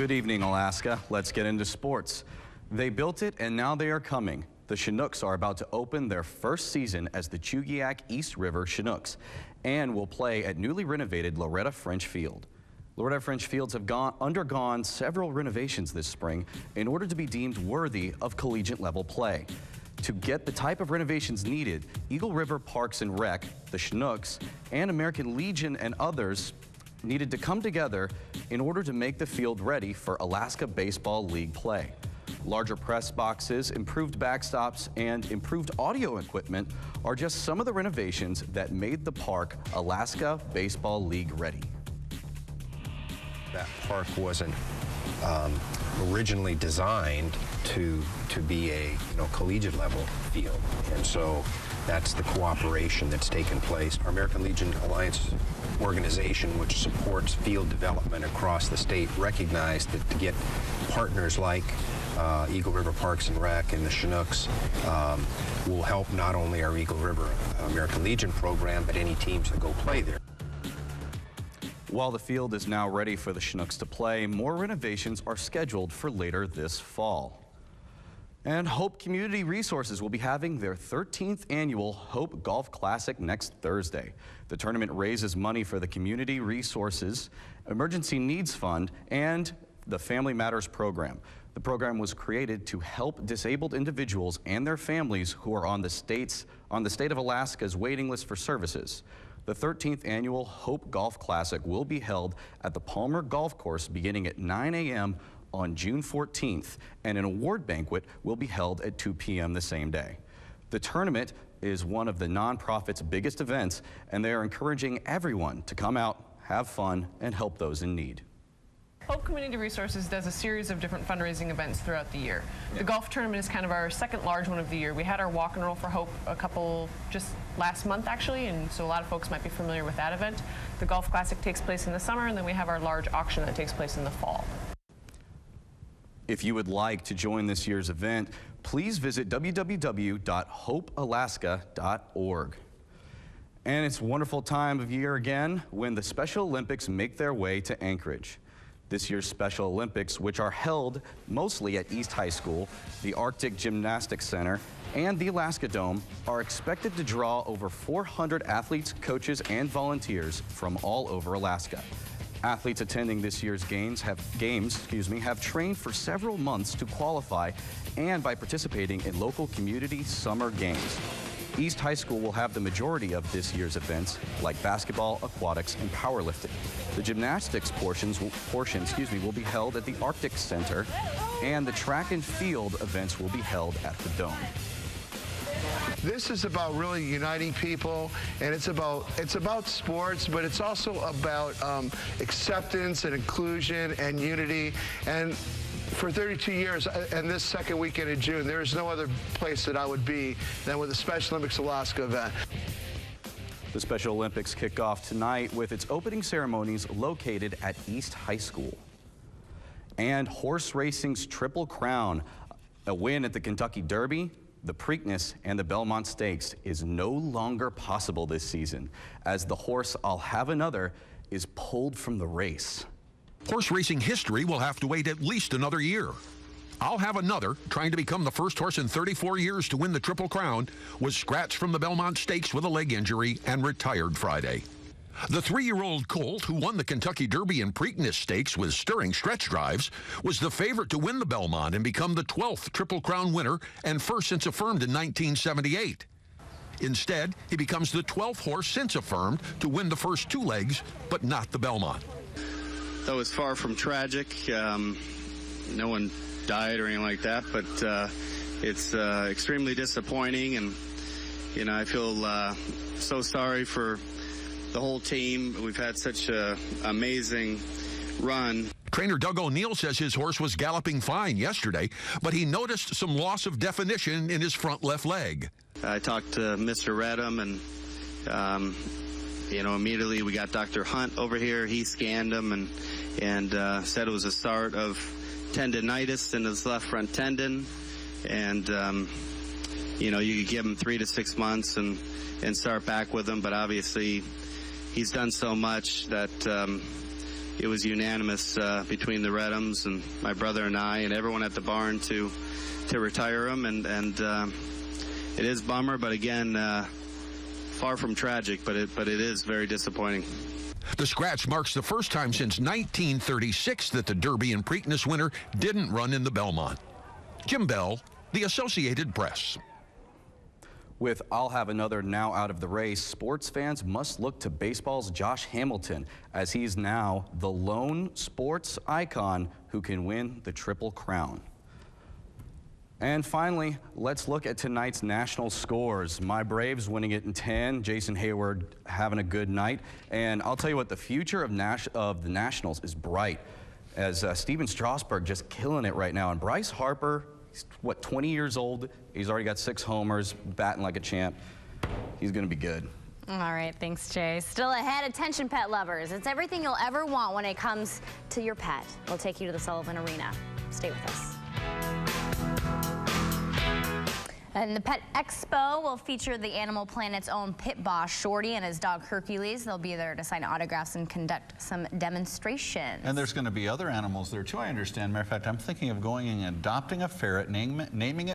Good evening, Alaska. Let's get into sports. They built it and now they are coming. The Chinooks are about to open their first season as the Chugiak East River Chinooks and will play at newly renovated Loretta French Field. Loretta French Fields have undergone several renovations this spring in order to be deemed worthy of collegiate level play. To get the type of renovations needed, Eagle River Parks and Rec, the Chinooks, and American Legion and others needed to come together in order to make the field ready for Alaska Baseball League play. Larger press boxes, improved backstops, and improved audio equipment are just some of the renovations that made the park Alaska Baseball League ready. That park wasn't originally designed to be a collegiate level field, and so that's the cooperation that's taken place. Our American Legion Alliance organization, which supports field development across the state, recognized that to get partners like Eagle River Parks and Rec and the Chinooks will help not only our Eagle River American Legion program, but any teams that go play there. While the field is now ready for the Chinooks to play, more renovations are scheduled for later this fall. And Hope Community Resources will be having their 13th annual Hope Golf Classic next Thursday. The tournament raises money for the Community Resources Emergency Needs Fund and the Family Matters program. The program was created to help disabled individuals and their families who are on the state of Alaska's waiting list for services. The 13th annual Hope Golf Classic will be held at the Palmer Golf Course beginning at 9 a.m. on June 14th, and an award banquet will be held at 2 p.m. the same day. The tournament is one of the nonprofit's biggest events, and they are encouraging everyone to come out, have fun, and help those in need. Hope Community Resources does a series of different fundraising events throughout the year. The golf tournament is kind of our second large one of the year. We had our Walk and Roll for Hope just last month actually, and so a lot of folks might be familiar with that event. The Golf Classic takes place in the summer, and then we have our large auction that takes place in the fall. If you would like to join this year's event, please visit www.hopealaska.org. And it's a wonderful time of year again when the Special Olympics make their way to Anchorage. This year's Special Olympics, which are held mostly at East High School, the Arctic Gymnastics Center, and the Alaska Dome, are expected to draw over 400 athletes, coaches, and volunteers from all over Alaska. Athletes attending this year's games have trained for several months to qualify and by participating in local community summer games. East High School will have the majority of this year's events, like basketball, aquatics, and powerlifting. The gymnastics portion will be held at the Arctic Center, and the track and field events will be held at the Dome. This is about really uniting people, and it's about sports, but it's also about acceptance and inclusion and unity. And for 32 years, and this second weekend in June, there is no other place that I would be than with the Special Olympics Alaska event. The Special Olympics kick off tonight with its opening ceremonies located at East High School. And horse racing's Triple Crown, a win at the Kentucky Derby, the Preakness, and the Belmont Stakes is no longer possible this season, as the horse I'll Have Another is pulled from the race. Horse racing history will have to wait at least another year. I'll Have Another, trying to become the first horse in 34 years to win the Triple Crown, was scratched from the Belmont Stakes with a leg injury and retired Friday. The 3-year-old colt, who won the Kentucky Derby and Preakness Stakes with stirring stretch drives, was the favorite to win the Belmont and become the 12th Triple Crown winner and first since affirmed in 1978. Instead, he becomes the 12th horse since affirmed to win the first 2 legs, but not the Belmont. That was far from tragic. No one died or anything like that, but it's extremely disappointing, and I feel so sorry for the whole team. We've had such an amazing run. Trainer Doug O'Neill says his horse was galloping fine yesterday, but he noticed some loss of definition in his front left leg. I talked to Mr. Redham, and immediately we got Dr. Hunt over here. He scanned him and said it was a start of tendinitis in his left front tendon, and you could give him 3 to 6 months and start back with him, but obviously he's done so much that it was unanimous between the Redhams and my brother and I and everyone at the barn to retire him. And it is a bummer, but again, far from tragic, but it is very disappointing. The scratch marks the first time since 1936 that the Derby and Preakness winner didn't run in the Belmont. Jim Bell, The Associated Press. With I'll Have Another now out of the race, sports fans must look to baseball's Josh Hamilton, as he's now the lone sports icon who can win the Triple Crown. And finally, let's look at tonight's national scores. My Braves winning it in 10. Jason Hayward having a good night. And I'll tell you what, the future of the Nationals is bright, as Steven Strasburg just killing it right now. And Bryce Harper, he's, what, 20 years old? He's already got 6 homers, batting like a champ. He's going to be good. All right, thanks, Jay. Still ahead, attention pet lovers. It's everything you'll ever want when it comes to your pet. We'll take you to the Sullivan Arena. Stay with us. And the Pet Expo will feature the Animal Planet's own pit boss, Shorty, and his dog, Hercules. They'll be there to sign autographs and conduct some demonstrations. And there's going to be other animals there, too, I understand. Matter of fact, I'm thinking of going and adopting a ferret, naming it